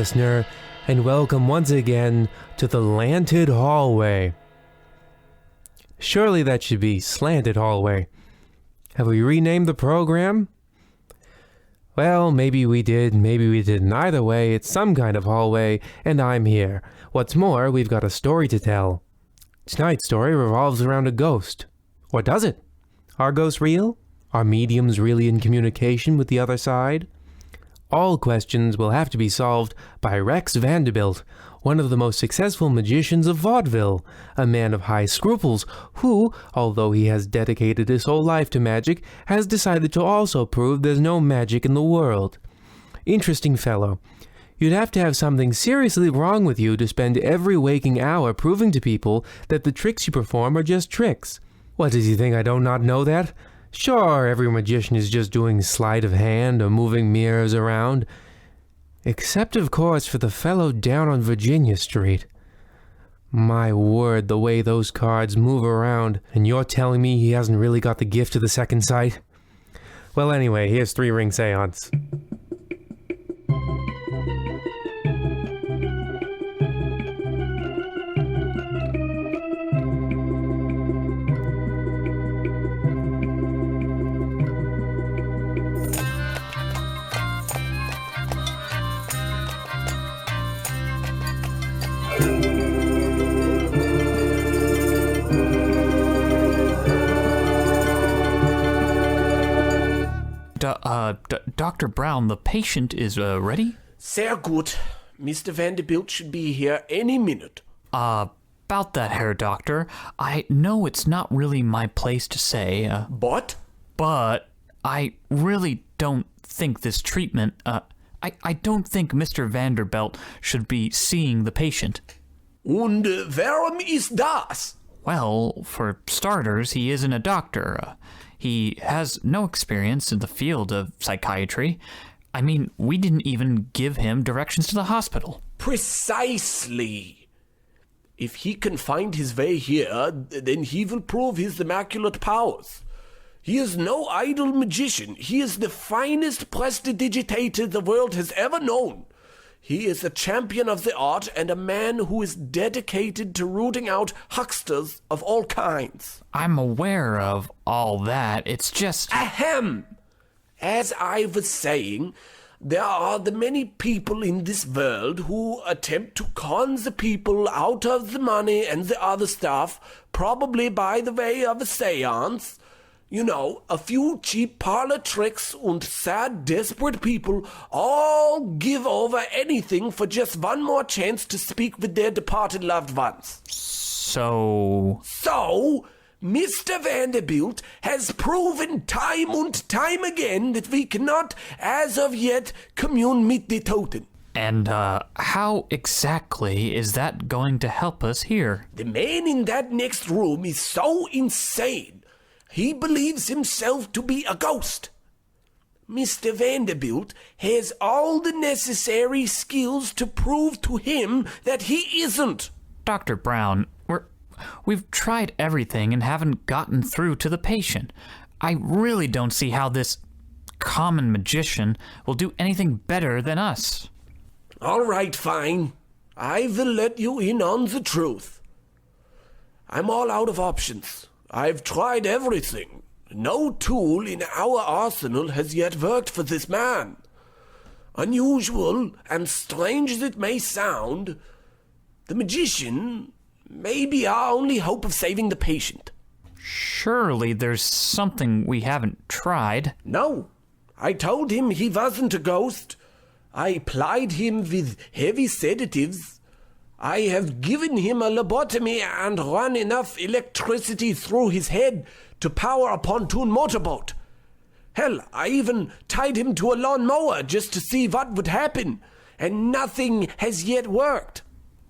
listener, and welcome once again to the Slanted Hallway. Surely that should be Slanted Hallway. Have we renamed the program? Well, maybe we did, maybe we didn't. Either way, it's some kind of hallway, and I'm here. What's more, we've got a story to tell. Tonight's story revolves around a ghost. Or does it? Are ghosts real? Are mediums really in communication with the other side? All questions will have to be solved by Rex Vanderbilt, one of the most successful magicians of vaudeville, a man of high scruples who, although he has dedicated his whole life to magic, has decided to also prove there's no magic in the world. Interesting fellow. You'd have to have something seriously wrong with you to spend every waking hour proving to people that the tricks you perform are just tricks. What, does he think I do not know that? Sure, every magician is just doing sleight of hand or moving mirrors around. Except, of course, for the fellow down on Virginia Street. My word, the way those cards move around, and you're telling me he hasn't really got the gift of the second sight? Well, anyway, here's 3 Ring Séance. Dr. Brown, the patient is ready? Sehr gut. Mr. Vanderbilt should be here any minute. About that, Herr Doctor, I know it's not really my place to say, But I really don't think this treatment, I don't think Mr. Vanderbilt should be seeing the patient. Und warum ist das? Well, for starters, he isn't a doctor. He has no experience in the field of psychiatry. I mean, we didn't even give him directions to the hospital. Precisely. If he can find his way here, then he will prove his immaculate powers. He is no idle magician. He is the finest prestidigitator the world has ever known. He is a champion of the art and a man who is dedicated to rooting out hucksters of all kinds. I'm aware of all that. It's just... Ahem! As I was saying, there are the many people in this world who attempt to con the people out of the money and the other stuff, probably by the way of a seance. You know, a few cheap parlor tricks and sad, desperate people all give over anything for just one more chance to speak with their departed loved ones. So, Mr. Vanderbilt has proven time and time again that we cannot, as of yet, commune mit the Toten. And, how exactly is that going to help us here? The man in that next room is so insane. He believes himself to be a ghost. Mr. Vanderbilt has all the necessary skills to prove to him that he isn't. Dr. Brown, we've tried everything and haven't gotten through to the patient. I really don't see how this common magician will do anything better than us. All right, fine. I will let you in on the truth. I'm all out of options. I've tried everything. No tool in our arsenal has yet worked for this man. Unusual and strange as it may sound, the magician may be our only hope of saving the patient. Surely there's something we haven't tried. No, I told him he wasn't a ghost. I plied him with heavy sedatives. I have given him a lobotomy and run enough electricity through his head to power a pontoon motorboat. Hell, I even tied him to a lawnmower just to see what would happen, and nothing has yet worked.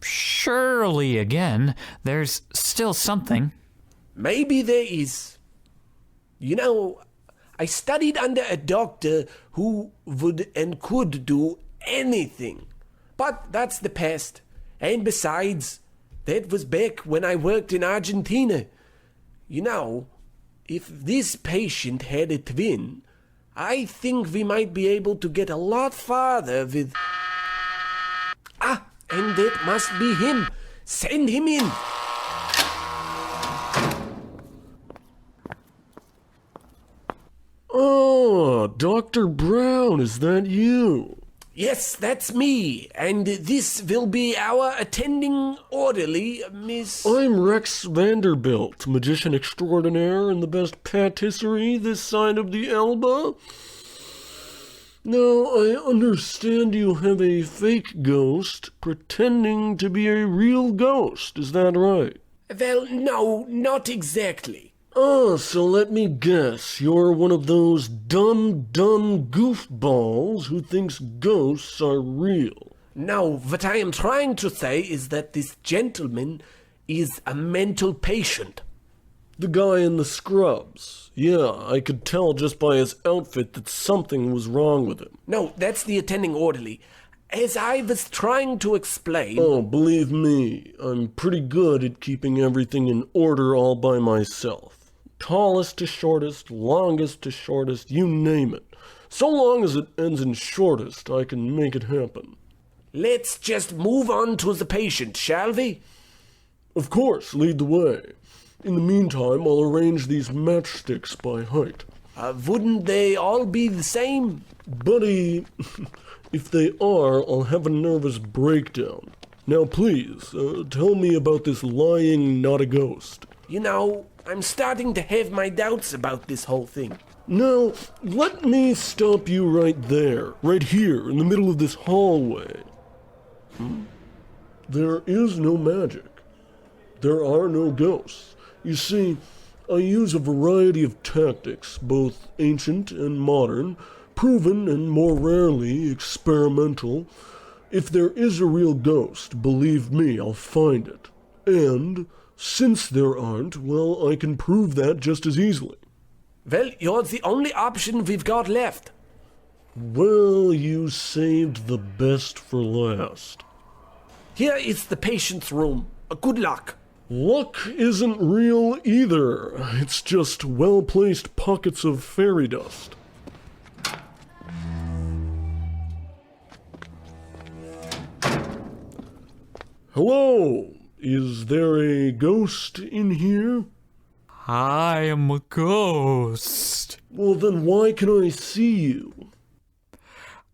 Surely, again, there's still something. Maybe there is. You know, I studied under a doctor who would and could do anything. But that's the past. And besides, that was back when I worked in Argentina. You know, if this patient had a twin, I think we might be able to get a lot farther with... and that must be him. Send him in. Oh, Dr. Brown, is that you? Yes, that's me, and this will be our attending orderly, Miss... I'm Rex Vanderbilt, magician extraordinaire and the best patisserie this side of the Elba. Now, I understand you have a fake ghost pretending to be a real ghost, is that right? Well, no, not exactly. Ah, so let me guess, you're one of those dumb goofballs who thinks ghosts are real. No, what I am trying to say is that this gentleman is a mental patient. The guy in the scrubs. Yeah, I could tell just by his outfit that something was wrong with him. No, that's the attending orderly. As I was trying to explain... Oh, believe me, I'm pretty good at keeping everything in order all by myself. Tallest to shortest, longest to shortest, you name it. So long as it ends in shortest, I can make it happen. Let's just move on to the patient, shall we? Of course, lead the way. In the meantime, I'll arrange these matchsticks by height. Wouldn't they all be the same? Buddy, if they are, I'll have a nervous breakdown. Now please, tell me about this lying not a ghost. You know, I'm starting to have my doubts about this whole thing. Now, let me stop you right there, right here, in the middle of this hallway. There is no magic. There are no ghosts. You see, I use a variety of tactics, both ancient and modern, proven and more rarely experimental. If there is a real ghost, believe me, I'll find it. And since there aren't, well, I can prove that just as easily. Well, you're the only option we've got left. Well, you saved the best for last. Here is the patient's room. Good luck. Luck isn't real either. It's just well-placed pockets of fairy dust. Hello? Is there a ghost in here? I am a ghost. Well, then why can I see you?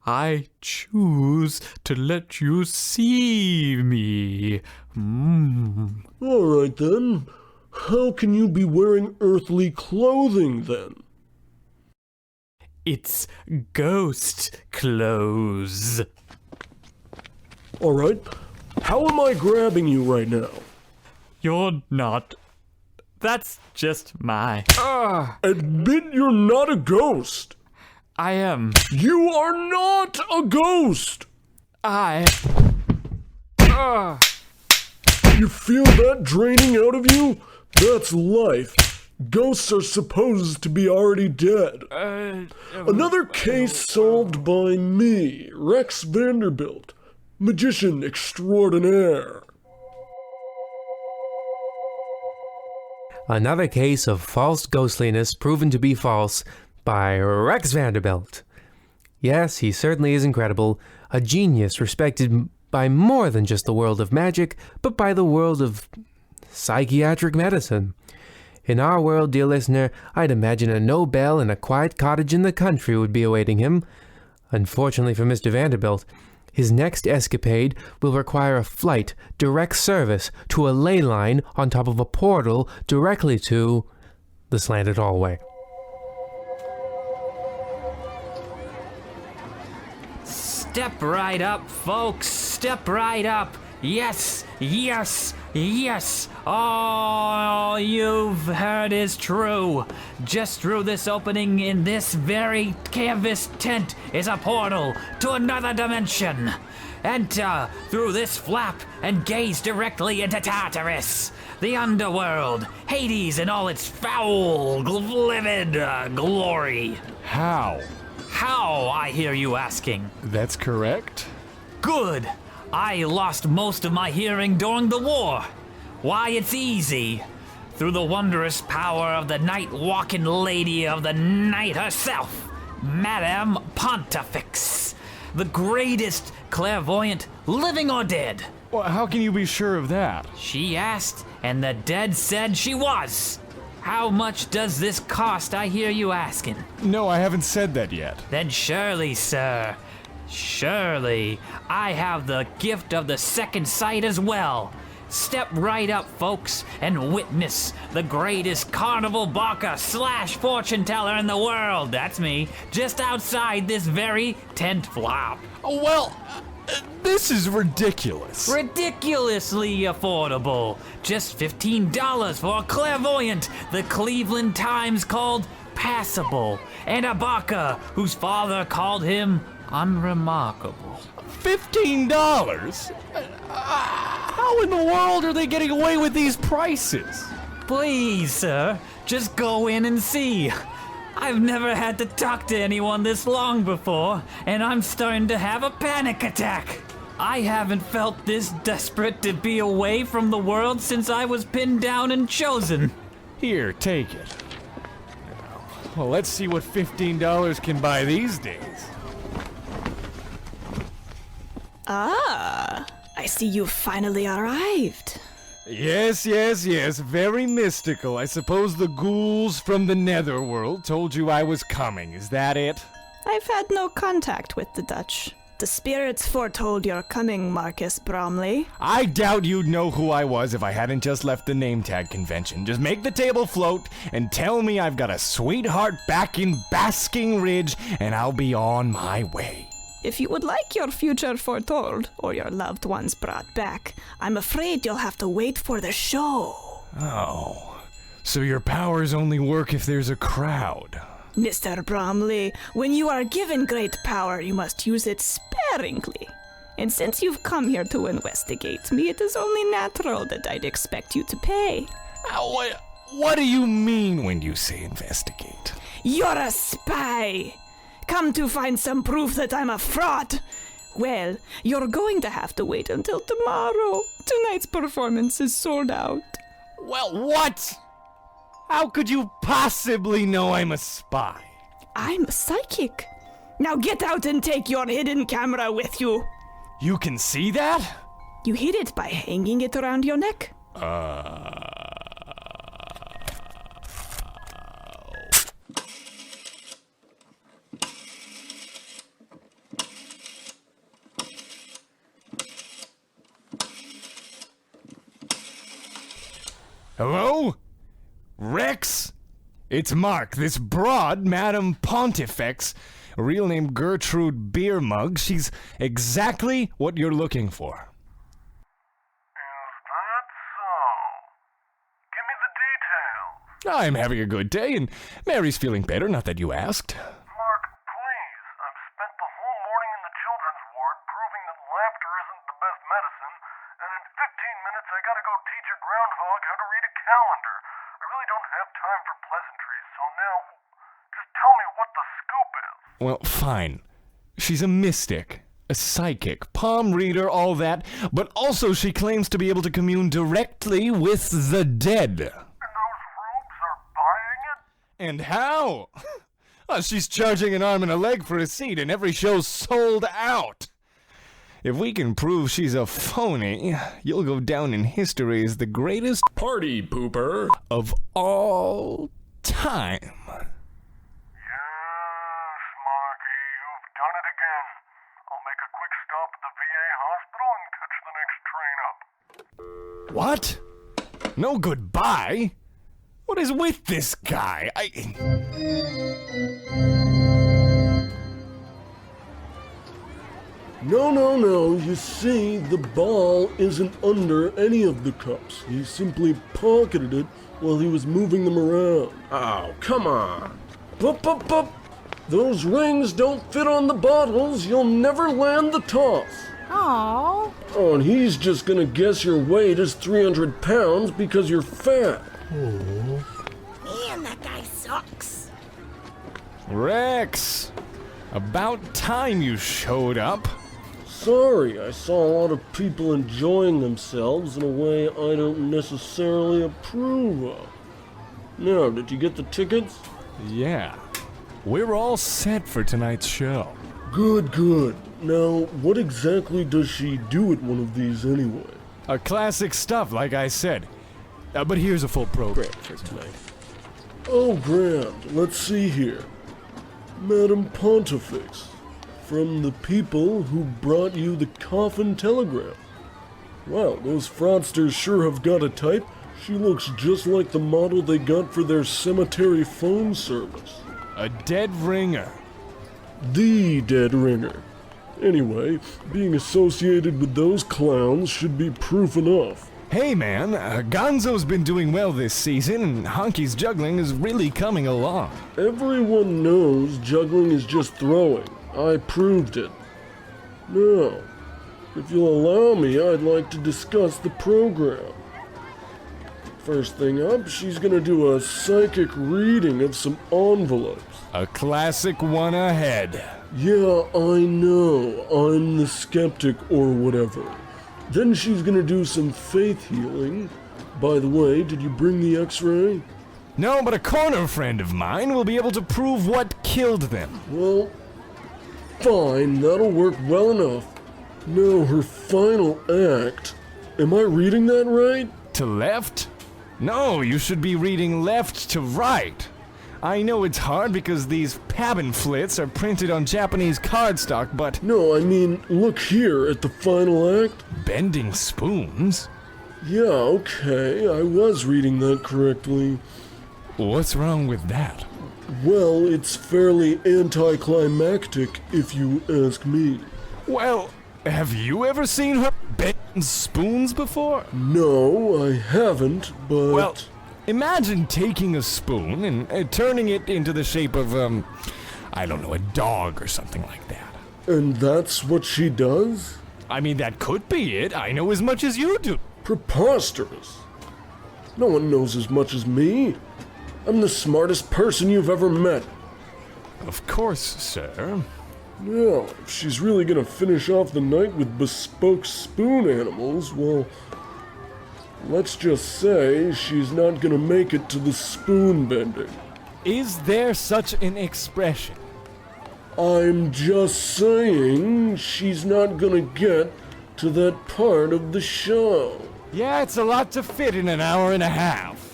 I choose to let you see me. All right, then. How can you be wearing earthly clothing, then? It's ghost clothes. All right. How am I grabbing you right now? You're not. That's just my... Admit you're not a ghost. I am. You are not a ghost. I... You feel that draining out of you? That's life. Ghosts are supposed to be already dead. Another case solved by me, Rex Vanderbilt, magician extraordinaire. Another case of false ghostliness proven to be false by Rex Vanderbilt. Yes, he certainly is incredible, a genius respected by more than just the world of magic, but by the world of psychiatric medicine. In our world, dear listener, I'd imagine a Nobel in a quiet cottage in the country would be awaiting him. Unfortunately for Mr. Vanderbilt, his next escapade will require a flight, direct service, to a ley line on top of a portal directly to the Slanted Hallway. Step right up, folks. Step right up. Yes, yes, yes. All you've heard is true. Just through this opening in this very canvas tent is a portal to another dimension. Enter through this flap and gaze directly into Tartarus, the underworld, Hades in all its foul, livid glory. How? How, I hear you asking? That's correct. Good. I lost most of my hearing during the war. Why, it's easy. Through the wondrous power of the night-walking lady of the night herself, Madame Pontifex, the greatest clairvoyant, living or dead. Well, how can you be sure of that? She asked, and the dead said she was. How much does this cost, I hear you asking? No, I haven't said that yet. Then surely, sir, surely, I have the gift of the second sight as well. Step right up, folks, and witness the greatest carnival barker / fortune teller in the world, that's me, just outside this very tent flop. Oh, well, this is ridiculous. Ridiculously affordable. Just $15 for a clairvoyant the Cleveland Times called passable, and a barker whose father called him unremarkable. $15? How in the world are they getting away with these prices? Please, sir, just go in and see. I've never had to talk to anyone this long before, and I'm starting to have a panic attack. I haven't felt this desperate to be away from the world since I was pinned down and chosen. Here, take it. Well, let's see what $15 can buy these days. Ah, I see you finally arrived. Yes, very mystical. I suppose the ghouls from the netherworld told you I was coming, is that it? I've had no contact with the Dutch. The spirits foretold your coming, Marcus Bromley. I doubt you'd know who I was if I hadn't just left the name tag convention. Just make the table float and tell me I've got a sweetheart back in Basking Ridge and I'll be on my way. If you would like your future foretold, or your loved ones brought back, I'm afraid you'll have to wait for the show. Oh, so your powers only work if there's a crowd. Mr. Bromley, when you are given great power, you must use it sparingly. And since you've come here to investigate me, it is only natural that I'd expect you to pay. What do you mean when you say investigate? You're a spy! Come to find some proof that I'm a fraud! Well, you're going to have to wait until tomorrow. Tonight's performance is sold out. Well, what? How could you possibly know I'm a spy? I'm a psychic. Now get out and take your hidden camera with you. You can see that? You hid it by hanging it around your neck. Hello? Rex? It's Mark, this broad Madame Pontifex, real name Gertrude Beer Mug. She's exactly what you're looking for. Is that so? Give me the details. I'm having a good day, and Mary's feeling better, not that you asked. Mark, please. I've spent the whole morning in the children's ward proving that laughter isn't the best medicine, and in 15 minutes I gotta go teach a groundhog how to read a calendar. I really don't have time for pleasantries, so now just tell me what the scoop is. Well, fine. She's a mystic, a psychic, palm reader, all that, but also she claims to be able to commune directly with the dead. And those rubes are buying it? And how? She's charging an arm and a leg for a seat, and every show's sold out. If we can prove she's a phony, you'll go down in history as the greatest party pooper of all time. Yes, Marky, you've done it again. I'll make a quick stop at the VA hospital and catch the next train up. What? No goodbye? What is with this guy? No. You see, the ball isn't under any of the cups. He simply pocketed it while he was moving them around. Oh, come on. Pup. Those rings don't fit on the bottles. You'll never land the toss. Aww. Oh, and he's just gonna guess your weight is 300 pounds because you're fat. Man, that guy sucks. Rex, about time you showed up. Sorry, I saw a lot of people enjoying themselves in a way I don't necessarily approve of. Now, did you get the tickets? Yeah, we're all set for tonight's show. Good. Now, what exactly does she do at one of these anyway? Classic stuff, like I said. But here's a full program for tonight. Oh, grand. Let's see here. Madam Pontifex, from the people who brought you the coffin telegram. Wow, those fraudsters sure have got a type. She looks just like the model they got for their cemetery phone service. A dead ringer. The dead ringer. Anyway, being associated with those clowns should be proof enough. Hey man, Gonzo's been doing well this season, and Honky's juggling is really coming along. Everyone knows juggling is just throwing. I proved it. Now, if you'll allow me, I'd like to discuss the program. First thing up, she's gonna do a psychic reading of some envelopes. A classic one ahead. Yeah, I know. I'm the skeptic or whatever. Then she's gonna do some faith healing. By the way, did you bring the x-ray? No, but a corner friend of mine will be able to prove what killed them. Well, fine, that'll work well enough. Now, her final act. Am I reading that right? To left? No, you should be reading left to right. I know it's hard because these pamphlets are printed on Japanese cardstock, but... No, I mean, look here at the final act. Bending spoons? Yeah, okay, I was reading that correctly. What's wrong with that? Well, it's fairly anticlimactic, if you ask me. Well, have you ever seen her bend spoons before? No, I haven't, but... Well, imagine taking a spoon and turning it into the shape of, I don't know, a dog or something like that. And that's what she does? I mean, that could be it. I know as much as you do. Preposterous. No one knows as much as me. I'm the smartest person you've ever met. Of course, sir. Now, if she's really gonna finish off the night with bespoke spoon animals, well, let's just say she's not gonna make it to the spoon bending. Is there such an expression? I'm just saying she's not gonna get to that part of the show. Yeah, it's a lot to fit in an hour and a half.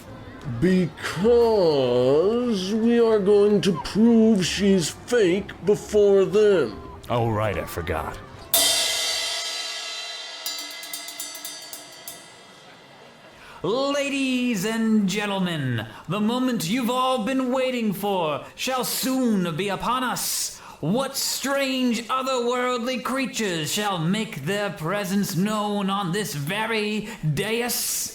Because we are going to prove she's fake before then. Oh, right, I forgot. Ladies and gentlemen, the moment you've all been waiting for shall soon be upon us. What strange otherworldly creatures shall make their presence known on this very dais?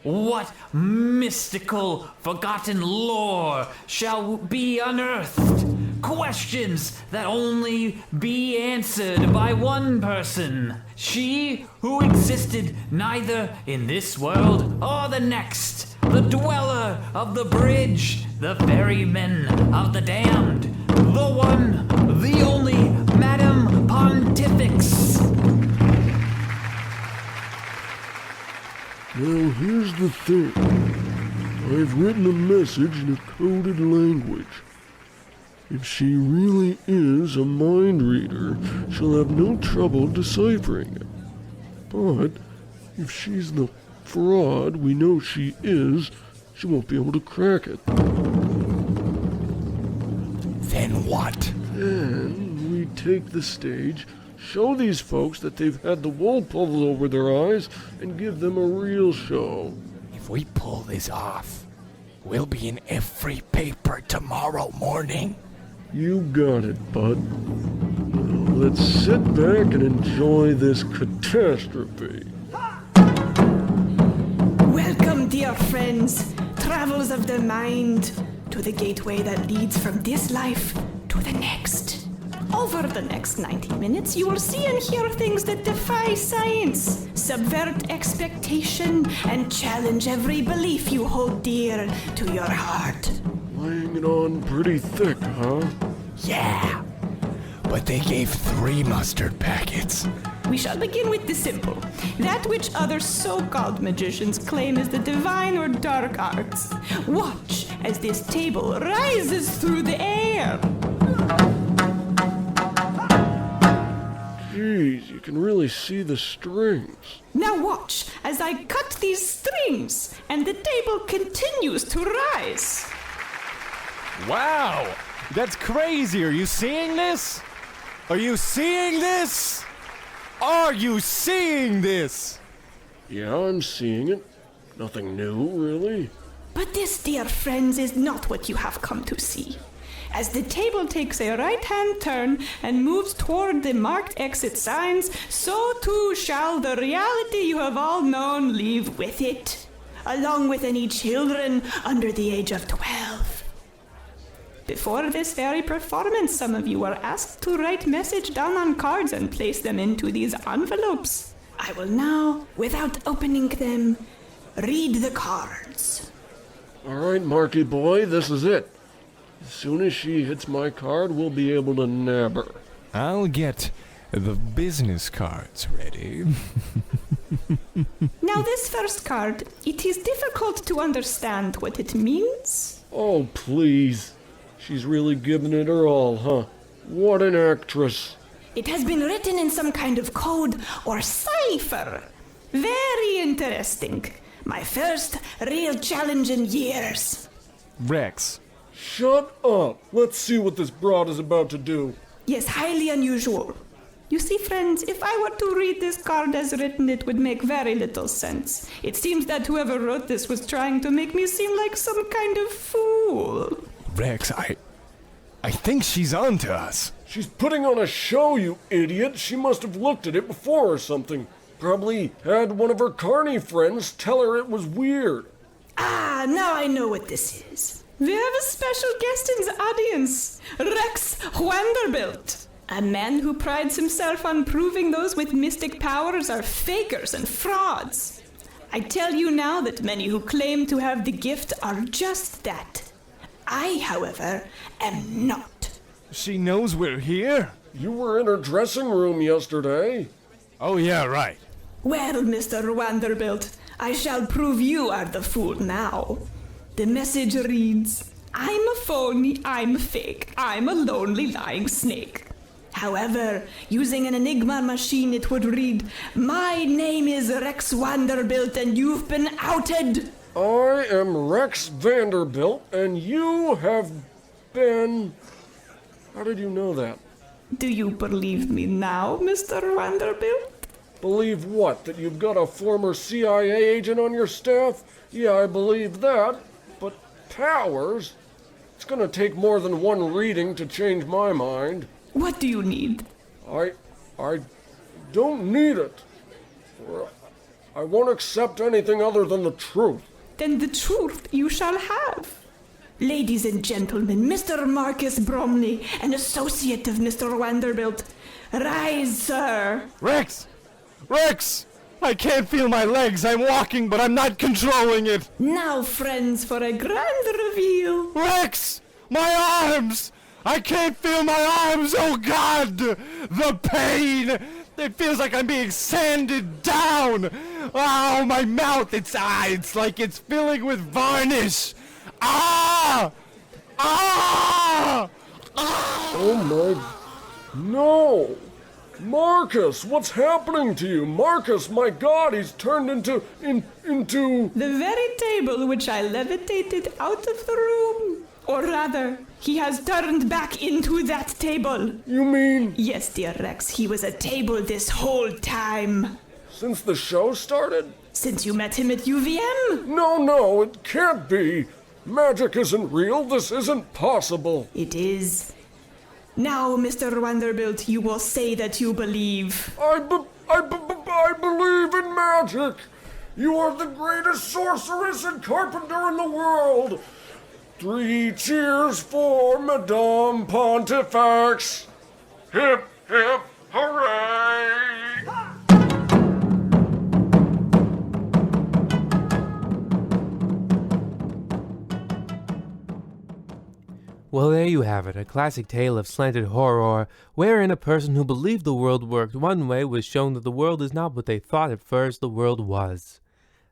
What mystical, forgotten lore shall be unearthed? Questions that only be answered by one person. She who existed neither in this world or the next. The dweller of the bridge. The ferryman of the damned. The one, the only, Madam Pontifex. Well, here's the thing. I've written a message in a coded language. If she really is a mind reader, she'll have no trouble deciphering it. But if she's the fraud we know she is, she won't be able to crack it. Then what? Then we take the stage, show these folks that they've had the wool pulled over their eyes, and give them a real show. If we pull this off, we'll be in every paper tomorrow morning. You got it, bud. Now, let's sit back and enjoy this catastrophe. Welcome, dear friends, travelers of the mind, to the gateway that leads from this life to the next. Over the next 90 minutes, you will see and hear things that defy science, subvert expectation, and challenge every belief you hold dear to your heart. Laying it on pretty thick, huh? Yeah, but they gave 3 mustard packets. We shall begin with the simple. That which other so-called magicians claim is the divine or dark arts. Watch as this table rises through the air. Jeez, you can really see the strings. Now watch as I cut these strings, and the table continues to rise. Wow! That's crazy! Are you seeing this? Are you seeing this? Are you seeing this? Yeah, I'm seeing it. Nothing new, really. But this, dear friends, is not what you have come to see. As the table takes a right-hand turn and moves toward the marked exit signs, so too shall the reality you have all known leave with it, along with any children under the age of 12. Before this very performance, some of you were asked to write message down on cards and place them into these envelopes. I will now, without opening them, read the cards. All right, Marky boy, this is it. As soon as she hits my card, we'll be able to nab her. I'll get the business cards ready. Now this first card, it is difficult to understand what it means. Oh, please. She's really giving it her all, huh? What an actress. It has been written in some kind of code or cipher. Very interesting. My first real challenge in years. Rex. Shut up. Let's see what this broad is about to do. Yes, highly unusual. You see, friends, if I were to read this card as written, it would make very little sense. It seems that whoever wrote this was trying to make me seem like some kind of fool. Rex, I think she's onto us. She's putting on a show, you idiot. She must have looked at it before or something. Probably had one of her carny friends tell her it was weird. Ah, now I know what this is. We have a special guest in the audience, Rex Vanderbilt, a man who prides himself on proving those with mystic powers are fakers and frauds. I tell you now that many who claim to have the gift are just that. I, however, am not. She knows we're here? You were in her dressing room yesterday. Oh, yeah, right. Well, Mr. Vanderbilt, I shall prove you are the fool now. The message reads, I'm a phony, I'm fake, I'm a lonely lying snake. However, using an Enigma machine, it would read, my name is Rex Vanderbilt and you've been outed. I am Rex Vanderbilt and you have been... How did you know that? Do you believe me now, Mr. Vanderbilt? Believe what? That you've got a former CIA agent on your staff? Yeah, I believe that. But powers? It's gonna take more than one reading to change my mind. What do you need? I don't need it. I won't accept anything other than the truth. Then the truth you shall have. Ladies and gentlemen, Mr. Marcus Bromley, an associate of Mr. Vanderbilt. Rise, sir. Rex! Rex! I can't feel my legs. I'm walking, but I'm not controlling it. Now, friends, for a grand reveal. Rex! My arms! I can't feel my arms! Oh, God! The pain! It feels like I'm being sanded down! Oh, my mouth! It's like it's filling with varnish! Ah! Ah! Ah! Oh my... No! Marcus, what's happening to you? Marcus, my God, he's turned into... The very table which I levitated out of the room. Or rather, he has turned back into that table. You mean... Yes, dear Rex, he was a table this whole time. Since the show started? Since you met him at UVM? No, it can't be. Magic isn't real. This isn't possible. It is. Now, Mr. Vanderbilt, you will say that you believe. I believe in magic. You are the greatest sorceress and carpenter in the world. 3 cheers for Madame Pontifex. Hip, hip, hooray! Well, there you have it, a classic tale of slanted horror, wherein a person who believed the world worked one way was shown that the world is not what they thought at first the world was.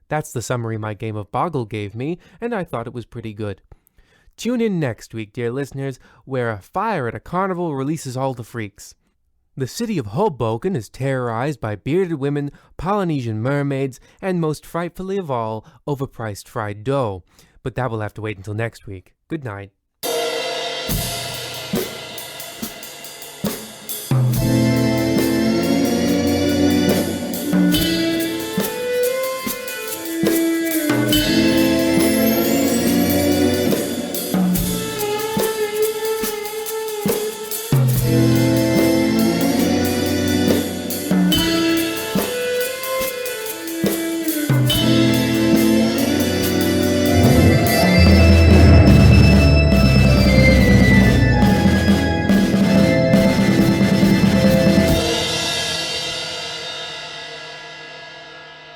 That's the summary my game of Boggle gave me, and I thought it was pretty good. Tune in next week, dear listeners, where a fire at a carnival releases all the freaks. The city of Hoboken is terrorized by bearded women, Polynesian mermaids, and most frightfully of all, overpriced fried dough. But that will have to wait until next week. Good night.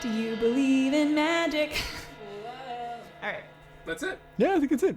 Do you believe in magic? All right. That's it. Yeah, I think it's it.